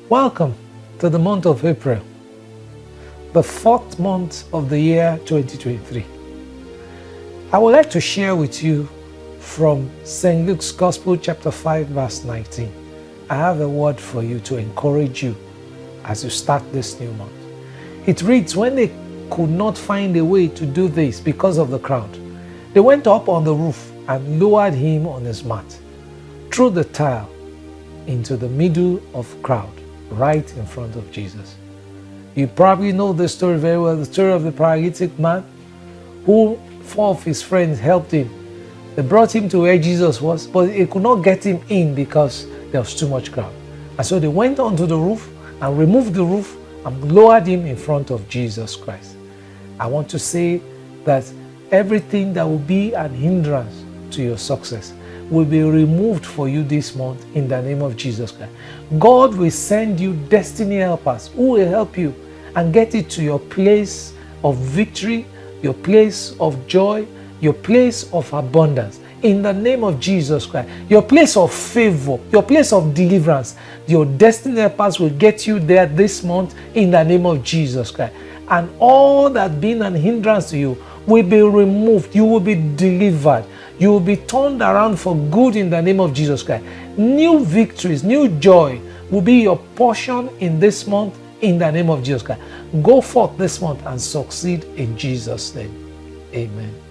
Welcome to the month of April, the fourth month of the year 2023. I would like to share with you from St. Luke's Gospel chapter 5 verse 19. I have a word for you to encourage you as you start this new month. It reads, when they could not find a way to do this because of the crowd, they went up on the roof and lowered him on his mat through the tile into the middle of the crowd, right in front of Jesus. You probably know the story very well, the story of the paralytic man who 4 of his friends helped him. They brought him to where Jesus was, but they could not get him in because there was too much crowd. And so they went onto the roof and removed the roof and lowered him in front of Jesus Christ. I want to say that everything that will be an hindrance to your success will be removed for you this month in the name of Jesus Christ. God will send you destiny helpers who will help you and get it to your place of victory, your place of joy, your place of abundance. In the name of Jesus Christ, your place of favor, your place of deliverance, your destiny helpers will get you there this month in the name of Jesus Christ. And all that being an hindrance to you will be removed. You will be delivered. You will be turned around for good in the name of Jesus Christ. New victories, new joy will be your portion in this month in the name of Jesus Christ. Go forth this month and succeed in Jesus' name. Amen.